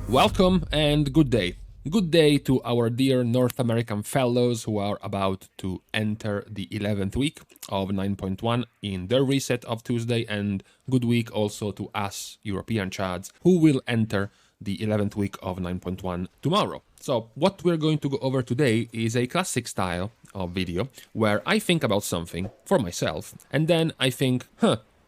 Welcome and good day. Good day to our dear North American fellows who are about to enter the 11th week of 9.1 in their reset of Tuesday, and good week also to us European chads who will enter the 11th week of 9.1 tomorrow. So what we're going to go over today is a classic style of video where I think about something for myself and then I think,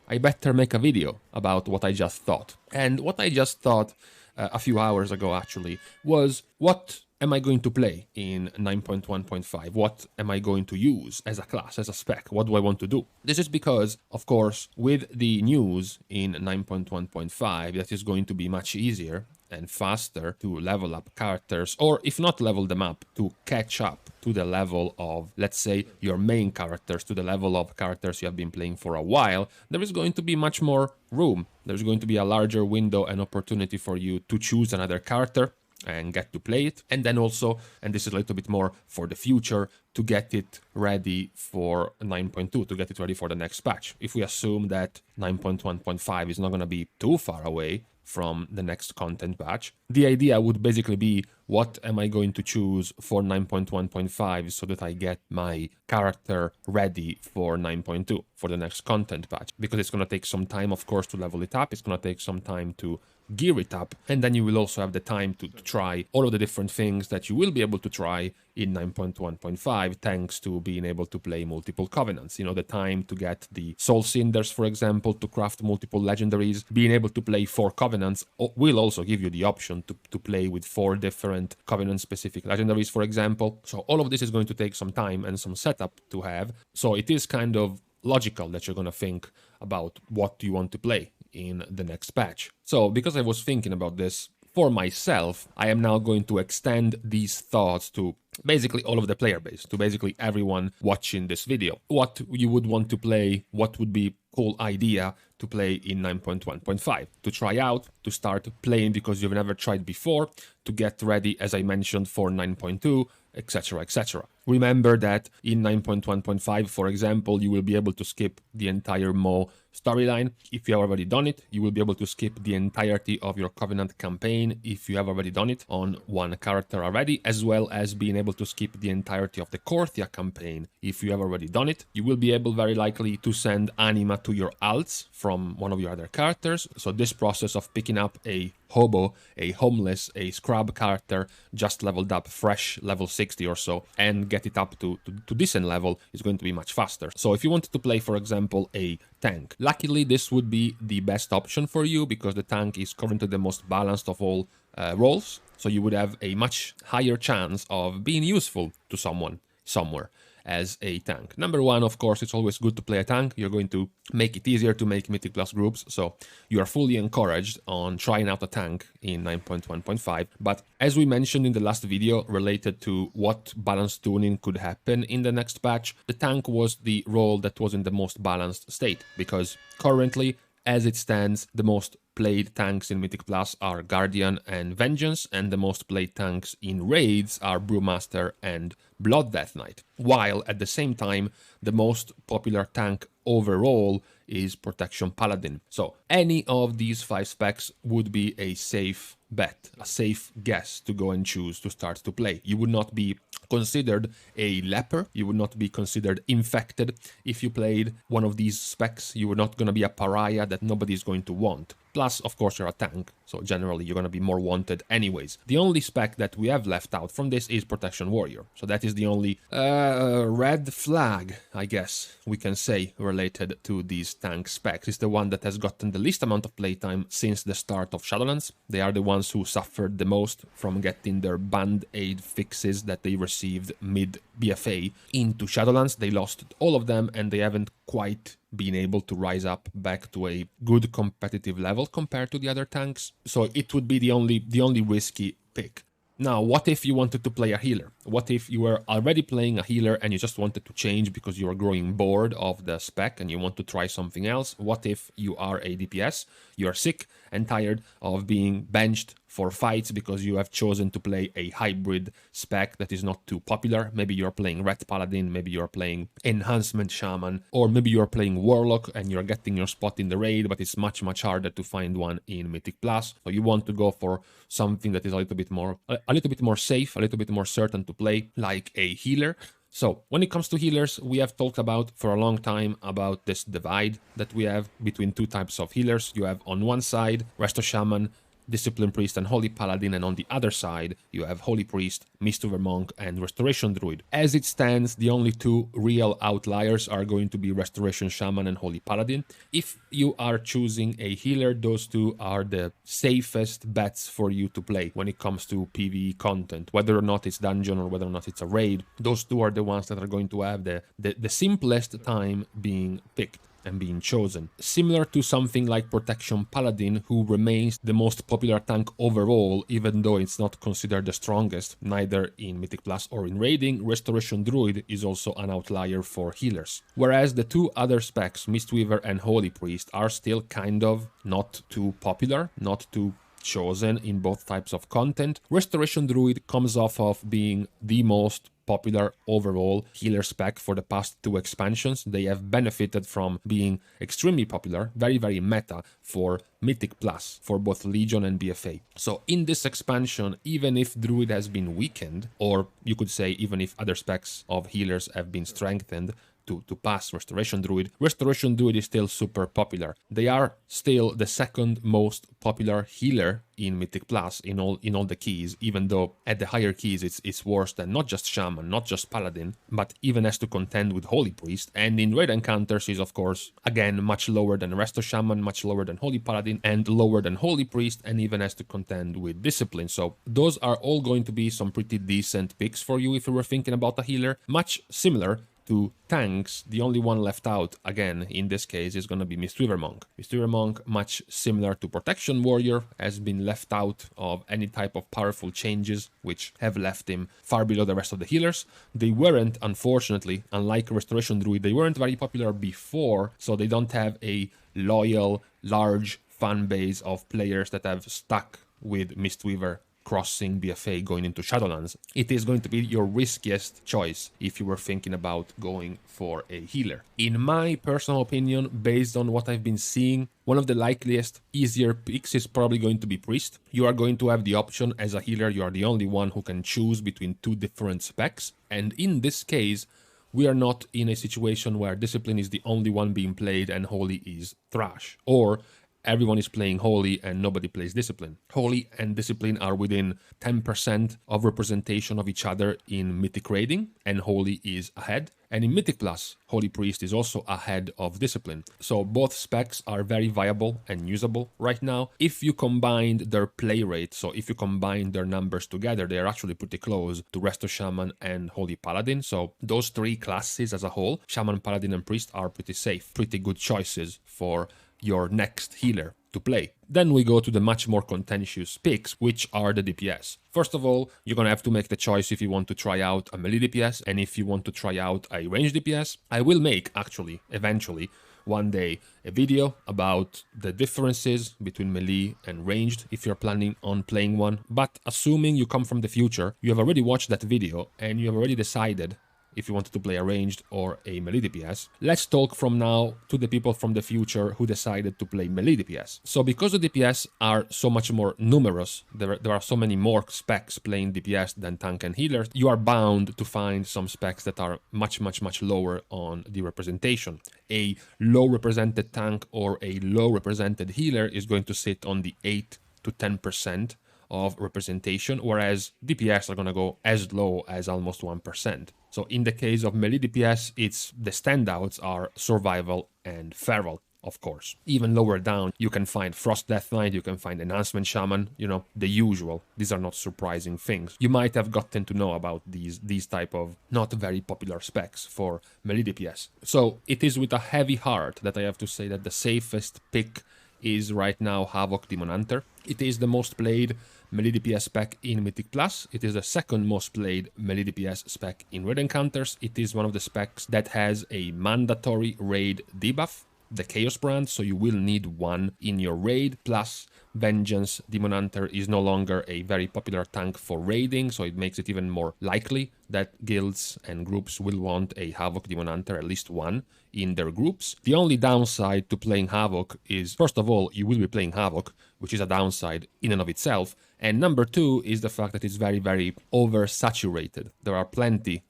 I better make a video about what I just thought. And what I just thought a few hours ago actually was, what am I going to play in 9.1.5? What am I going to use as a class, as a spec? What do I want to do? This is because, of course, with the news in 9.1.5, that is going to be much easier and faster to level up characters, or if not level them up, to catch up to the level of, let's say, your main characters, to the level of characters you have been playing for a while. There is going to be much more room. There's going to be a larger window and opportunity for you to choose another character and get to play it. And then also, and this is a little bit more for the future, to get it ready for 9.2, to get it ready for the next patch. If we assume that 9.1.5 is not going to be too far away from the next content patch, the idea would basically be, what am I going to choose for 9.1.5 so that I get my character ready for 9.2, for the next content patch? Because it's going to take some time, of course, to level it up. It's going to take some time to gear it up, and then you will also have the time to try all of the different things that you will be able to try in 9.1.5 thanks to being able to play multiple covenants. You know, the time to get the soul cinders, for example, to craft multiple legendaries. Being able to play 4 covenants will also give you the option to play with 4 different covenant specific legendaries, for example. So all of this is going to take some time and some setup to have, so it is kind of logical that you're going to think about what you want to play in the next patch. So because I was thinking about this for myself, I am now going to extend these thoughts to basically all of the player base, to basically everyone watching this video. What you would want to play, what would be cool idea to play in 9.1.5, to try out, to start playing because you've never tried before, to get ready, as I mentioned, for 9.2, etc, etc. Remember that in 9.1.5, for example, you will be able to skip the entire Mo storyline if you have already done it. You will be able to skip the entirety of your Covenant campaign if you have already done it on one character already, as well as being able to skip the entirety of the Korthia campaign if you have already done it. You will be able very likely to send anima to your alts from one of your other characters. So this process of picking up a hobo, a homeless, a scrub character just leveled up fresh, level 60 or so, and get it up to decent level is going to be much faster. So if you wanted to play, for example, a tank, luckily this would be the best option for you because the tank is currently the most balanced of all roles. So you would have a much higher chance of being useful to someone somewhere as a tank. Number one, of course, it's always good to play a tank. You're going to make it easier to make Mythic Plus groups, so you are fully encouraged on trying out a tank in 9.1.5. But as we mentioned in the last video related to what balance tuning could happen in the next patch, the tank was the role that was in the most balanced state, because currently, as it stands, the most played tanks in Mythic Plus are Guardian and Vengeance, and the most played tanks in raids are Brewmaster and Blood Death Knight. While at the same time, the most popular tank overall is Protection Paladin. So any of these 5 specs would be a safe bet, a safe guess to go and choose to start to play. You would not be considered a leper, you would not be considered infected if you played one of these specs. You were not going to be a pariah that nobody is going to want. Plus, of course, you're a tank, so generally you're going to be more wanted anyways. The only spec that we have left out from this is Protection Warrior. So that is the only red flag, I guess we can say, related to these tank specs. It's the one that has gotten the least amount of playtime since the start of Shadowlands. They are the ones who suffered the most from getting their band-aid fixes that they received mid-BFA into Shadowlands. They lost all of them and they haven't quite been able to rise up back to a good competitive level compared to the other tanks. So it would be the only risky pick. Now, what if you wanted to play a healer? What if you were already playing a healer and you just wanted to change because you are growing bored of the spec and you want to try something else? What if you are a DPS, you are sick and tired of being benched for fights because you have chosen to play a hybrid spec that is not too popular. Maybe you're playing Red Paladin, maybe you're playing Enhancement Shaman, or maybe you're playing Warlock and you're getting your spot in the raid, but it's much harder to find one in Mythic Plus. So you want to go for something that is a little bit more safe, a little bit more certain to play, like a healer. So when it comes to healers, we have talked about for a long time about this divide that we have between two types of healers. You have on one side Resto Shaman, Discipline Priest and Holy Paladin, and on the other side you have Holy Priest, Mistweaver Monk and Restoration Druid. As it stands, the only two real outliers are going to be Restoration Shaman and Holy Paladin. If you are choosing a healer, those two are the safest bets for you to play when it comes to PvE content, whether or not it's dungeon or whether or not it's a raid. Those two are the ones that are going to have the simplest time being picked and being chosen. Similar to something like Protection Paladin, who remains the most popular tank overall, even though it's not considered the strongest, neither in Mythic Plus or in raiding, Restoration Druid is also an outlier for healers. Whereas the two other specs, Mistweaver and Holy Priest, are still kind of not too popular, not too chosen in both types of content. Restoration Druid comes off of being the most popular overall healer spec for the past two expansions. They have benefited from being extremely popular, very meta for Mythic Plus, for both Legion and BFA. So in this expansion, even if Druid has been weakened, or you could say even if other specs of healers have been strengthened to pass Restoration Druid is still super popular. They are still the second most popular healer in Mythic Plus in all the keys, even though at the higher keys it's worse than not just Shaman, not just Paladin, but even has to contend with Holy Priest. And in raid encounters is of course again much lower than Resto Shaman, much lower than Holy Paladin, and lower than Holy Priest, and even has to contend with Discipline. So those are all going to be some pretty decent picks for you if you were thinking about a healer. Much similar to tanks, the only one left out, again, in this case, is going to be Mistweaver Monk. Mistweaver Monk, much similar to Protection Warrior, has been left out of any type of powerful changes, which have left him far below the rest of the healers. They weren't, unfortunately, unlike Restoration Druid, they weren't very popular before, so they don't have a loyal, large fan base of players that have stuck with Mistweaver crossing BFA going into Shadowlands. It is going to be your riskiest choice if you were thinking about going for a healer. In my personal opinion, based on what I've been seeing, one of the likeliest, easier picks is probably going to be Priest. You are going to have the option as a healer, you are the only one who can choose between two different specs. And in this case, we are not in a situation where Discipline is the only one being played and Holy is trash, or everyone is playing Holy and nobody plays Discipline. Holy and Discipline are within 10% of representation of each other in Mythic raiding, and Holy is ahead. And in Mythic Plus, Holy Priest is also ahead of Discipline. So both specs are very viable and usable right now. If you combined their play rate, so if you combine their numbers together, they are actually pretty close to Resto Shaman and Holy Paladin. So those three classes as a whole, Shaman, Paladin and Priest, are pretty safe, pretty good choices for your next healer to play. Then we go to the much more contentious picks, which are the DPS. First of all, you're gonna have to make the choice if you want to try out a Melee DPS and if you want to try out a Ranged DPS. I will make, actually, eventually, one day, a video about the differences between Melee and Ranged if you're planning on playing one. But assuming you come from the future, you have already watched that video and you have already decided if you wanted to play a Ranged or a Melee DPS. Let's talk from now to the people from the future who decided to play Melee DPS. So because the DPS are so much more numerous, there are so many more specs playing DPS than tank and healers, you are bound to find some specs that are much lower on the representation. A low represented tank or a low represented healer is going to sit on the 8 to 10% of representation, whereas DPS are going to go as low as almost 1%. So in the case of Melee DPS, the standouts are Survival and Feral, of course. Even lower down, you can find Frost Death Knight, you can find Enhancement Shaman, you know, the usual. These are not surprising things. You might have gotten to know about these type of not very popular specs for Melee DPS. So it is with a heavy heart that I have to say that the safest pick is right now Havoc Demon Hunter. It is the most played Melee DPS spec in Mythic Plus. It is the second most played Melee DPS spec in raid encounters. It is one of the specs that has a mandatory raid debuff, the Chaos brand, so you will need one in your raid. Plus, Vengeance Demon Hunter is no longer a very popular tank for raiding, so it makes it even more likely that guilds and groups will want a Havoc Demon Hunter, at least one, in their groups. The only downside to playing Havoc is, first of all, you will be playing Havoc, which is a downside in and of itself, and number two is the fact that it's very, very oversaturated. There are plenty,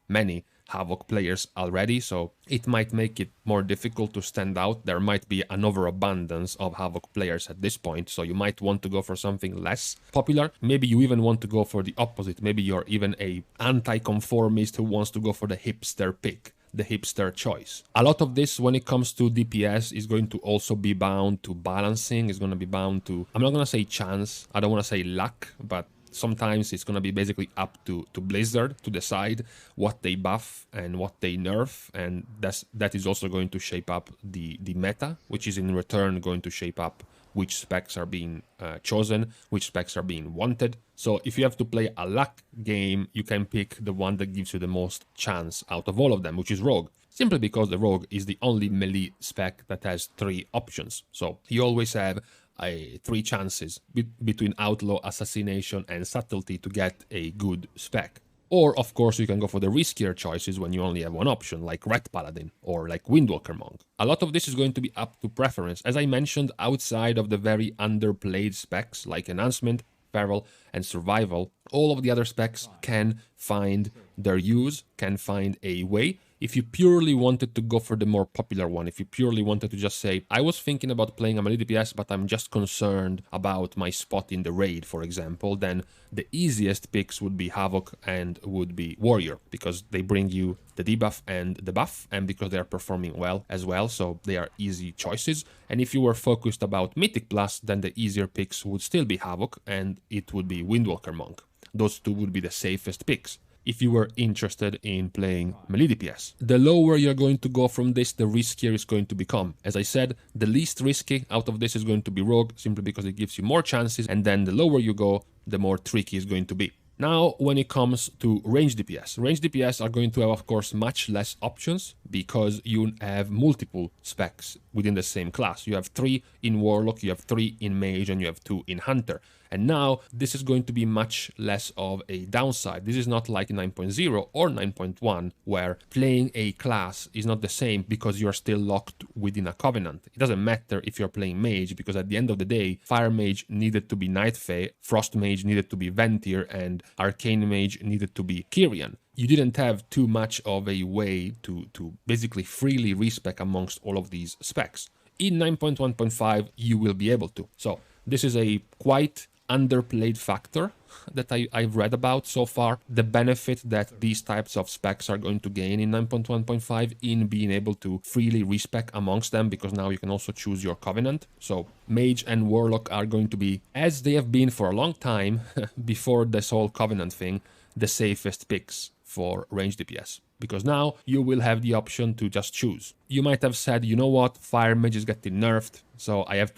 many Havoc players already, so it might make it more difficult to stand out. There might be an overabundance of Havoc players at this point, so you might want to go for something less popular. Maybe you even want to go for the opposite. Maybe you're even a anti-conformist who wants to go for the hipster pick, the hipster choice. A lot of this, when it comes to DPS, is going to also be bound to balancing, is going to be bound to, I'm not going to say chance, I don't want to say luck, but sometimes it's going to be basically up to Blizzard to decide what they buff and what they nerf, and that is also going to shape up the meta, which is in return going to shape up which specs are being chosen, which specs are being wanted. So if you have to play a luck game, you can pick the one that gives you the most chance out of all of them, which is Rogue. Simply because the Rogue is the only melee spec that has 3 options. So you always have 3 chances between Outlaw, Assassination and Subtlety to get a good spec. Or, of course, you can go for the riskier choices when you only have one option, like Red Paladin or like Windwalker Monk. A lot of this is going to be up to preference. As I mentioned, outside of the very underplayed specs like Enhancement, Feral and Survival, all of the other specs can find their use, can find a way. If you purely wanted to go for the more popular one, if you purely wanted to just say, I was thinking about playing a Melee DPS, but I'm just concerned about my spot in the raid, for example, then the easiest picks would be Havoc and would be Warrior, because they bring you the debuff and the buff, and because they are performing well as well, so they are easy choices. And if you were focused about Mythic Plus, then the easier picks would still be Havoc, and it would be Windwalker Monk. Those two would be the safest picks if you were interested in playing Melee DPS. The lower you're going to go from this, the riskier it's going to become. As I said, the least risky out of this is going to be Rogue, simply because it gives you more chances, and then the lower you go, the more tricky it's going to be. Now, when it comes to Ranged DPS are going to have, of course, much less options because you have multiple specs within the same class. You have 3 in Warlock, you have 3 in Mage, and you have 2 in Hunter. And now, this is going to be much less of a downside. This is not like 9.0 or 9.1, where playing a class is not the same because you're still locked within a covenant. It doesn't matter if you're playing Mage, because at the end of the day, Fire Mage needed to be Night Fae, Frost Mage needed to be Ventir, and Arcane Mage needed to be Kyrian. You didn't have too much of a way to basically freely respec amongst all of these specs. In 9.1.5, you will be able to. So this is a quite underplayed factor that I've read about so far. The benefit that these types of specs are going to gain in 9.1.5 in being able to freely respec amongst them, because now you can also choose your covenant. So Mage and Warlock are going to be, as they have been for a long time before this whole covenant thing, the safest picks for Ranged DPS, because now you will have the option to just choose. You might have said, you know what, Fire Mage is getting nerfed, so I have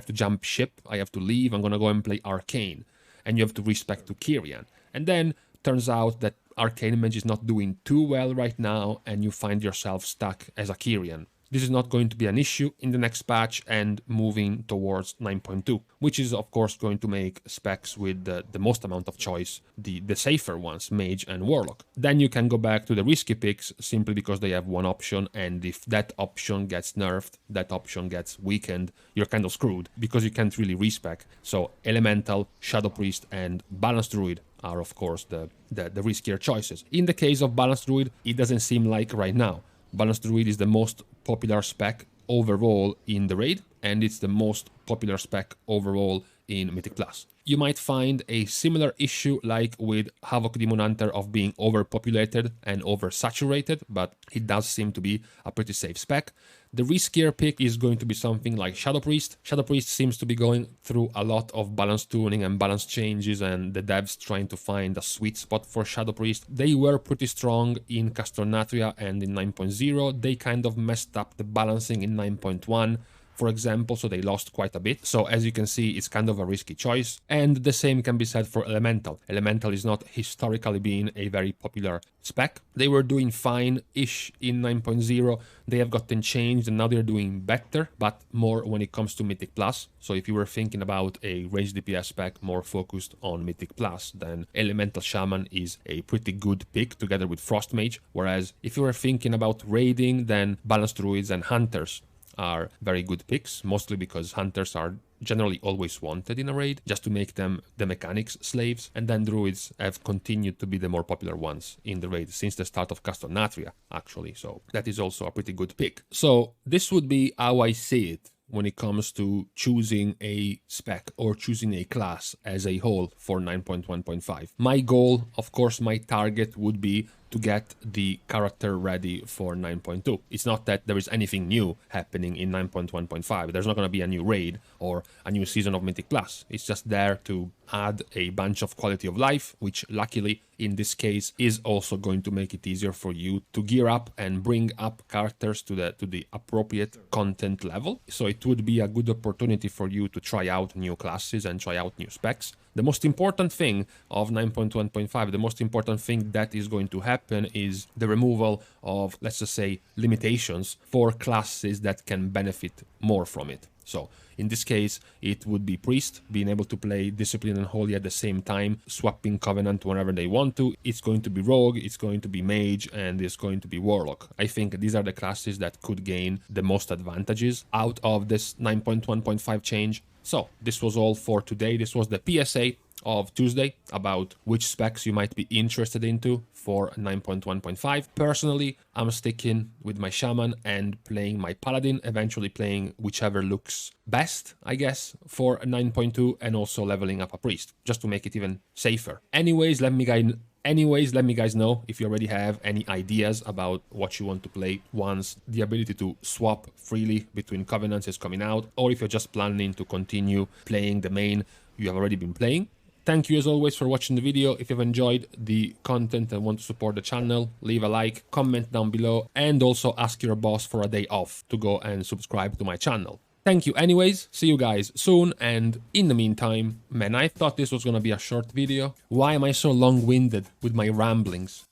to jump ship, I have to leave, I'm gonna go and play Arcane, and you have to respec to Kyrian. And then turns out that Arcane Mage is not doing too well right now, and you find yourself stuck as a Kyrian. This is not going to be an issue in the next patch and moving towards 9.2, which is of course going to make specs with the most amount of choice, the safer ones, Mage and Warlock. Then you can go back to the risky picks simply because they have one option, and if that option gets nerfed, that option gets weakened, you're kind of screwed because you can't really respec. So Elemental, Shadow Priest and Balanced Druid are of course the riskier choices. In the case of Balanced Druid, it doesn't seem like right now. Balanced Druid is the most popular spec overall in the raid, and it's the most popular spec overall in Mythic Plus. You might find a similar issue like with Havoc Demon Hunter of being overpopulated and oversaturated, but it does seem to be a pretty safe spec. The riskier pick is going to be something like Shadow Priest. Shadow Priest seems to be going through a lot of balance tuning and balance changes, and the devs trying to find a sweet spot for Shadow Priest. They were pretty strong in Castornatria and in 9.0. They kind of messed up the balancing in 9.1. for example, so they lost quite a bit. So as you can see, it's kind of a risky choice. And the same can be said for Elemental. Elemental is not historically being a very popular spec. They were doing fine-ish in 9.0. They have gotten changed and now they're doing better, but more when it comes to Mythic Plus. So if you were thinking about a Ranged DPS spec more focused on Mythic Plus, then Elemental Shaman is a pretty good pick together with Frost Mage. Whereas if you were thinking about raiding, then Balanced Druids and Hunters are very good picks, mostly because Hunters are generally always wanted in a raid, just to make them the mechanics slaves, and then Druids have continued to be the more popular ones in the raid since the start of Castornatria, actually, so that is also a pretty good pick. So this would be how I see it when it comes to choosing a spec or choosing a class as a whole for 9.1.5. My goal, of course, my target would be to get the character ready for 9.2. It's not that there is anything new happening in 9.1.5. There's not going to be a new raid or a new season of Mythic Plus. It's just there to add a bunch of quality of life, which luckily in this case is also going to make it easier for you to gear up and bring up characters to the appropriate content level. So it would be a good opportunity for you to try out new classes and try out new specs. The most important thing of 9.1.5, the most important thing that is going to happen is the removal of, let's just say, limitations for classes that can benefit more from it. So in this case, it would be Priest, being able to play Discipline and Holy at the same time, swapping Covenant whenever they want to. It's going to be Rogue, it's going to be Mage, and it's going to be Warlock. I think these are the classes that could gain the most advantages out of this 9.1.5 change. So this was all for today. This was the PSA of Tuesday about which specs you might be interested into for 9.1.5. Personally, I'm sticking with my Shaman and playing my Paladin, eventually playing whichever looks best, I guess, for 9.2, and also leveling up a Priest, just to make it even safer. Anyways, let me guys know if you already have any ideas about what you want to play once the ability to swap freely between Covenants is coming out, or if you're just planning to continue playing the main you have already been playing. Thank you as always for watching the video. If you've enjoyed the content and want to support the channel, leave a like, comment down below, and also ask your boss for a day off to go and subscribe to my channel. Thank you anyways, see you guys soon, and in the meantime, man, I thought this was gonna be a short video. Why am I so long-winded with my ramblings?